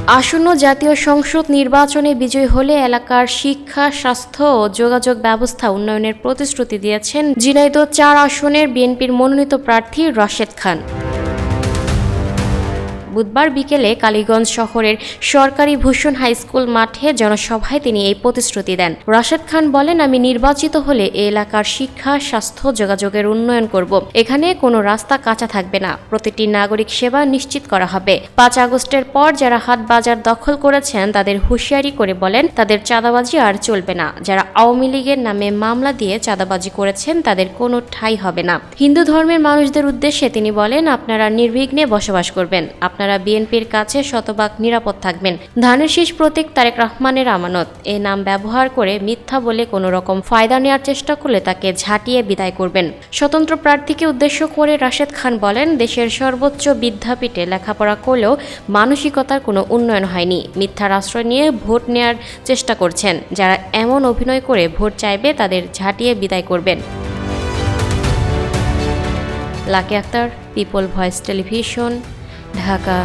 আসন্ন জাতীয় সংসদ নির্বাচনে বিজয়ী হলে এলাকার শিক্ষা, স্বাস্থ্য ও যোগাযোগ ব্যবস্থা উন্নয়নের প্রতিশ্রুতি দিয়েছেন ঝিনাইদহ ৪ আসনের বিএনপির মনোনীত প্রার্থী রাশেদ খান। বুধবার বিকেলে কালীগঞ্জ শহরের সরকারি ভূষণ হাইস্কুল মাঠে জনসভায় তিনি এই প্রতিশ্রুতি দেন। রাশেদ খান বলেন, আমি নির্বাচিত হলে এই এলাকার শিক্ষা, স্বাস্থ্য, যোগাযোগের উন্নয়ন করব। এখানে কোনো রাস্তা কাঁচা থাকবে না, প্রতিটি নাগরিক সেবা নিশ্চিত করা হবে। ৫ আগস্টের পর যারা হাট বাজার দখল করেছেন তাদের হুঁশিয়ারি করে বলেন, তাদের চাঁদাবাজি আর চলবে না। যারা আওয়ামী লীগের নামে মামলা দিয়ে চাঁদাবাজি করেছেন তাদের কোনো ঠাঁই হবে না। হিন্দু ধর্মের মানুষদের উদ্দেশ্যে তিনি বলেন, আপনারা নির্বিঘ্নে বসবাস করবেন, আপনারা বিএনপির কাছে শতভাগ নিরাপদ থাকবেন। ধানের শীষ প্রতীক তারেক রহমানের আমানত, এ নাম ব্যবহার করে মিথ্যা বলে কোনো রকম ফায়দা নেওয়ার চেষ্টা করলে তাকে ঝাঁটিয়ে বিদায় করবেন। স্বতন্ত্র প্রার্থীকে উদ্দেশ্য করে রাশেদ খান বলেন, দেশের সর্বোচ্চ বিদ্যাপীঠে লেখাপড়া করলেও মানসিকতার কোনো উন্নয়ন হয়নি। মিথ্যার আশ্রয় নিয়ে ভোট নেওয়ার চেষ্টা করছেন। যারা এমন অভিনয় করে ভোট চাইবে তাদের ঝাঁটিয়ে বিদায় করবেন। Lucky Akter, people voice television, Dhaka.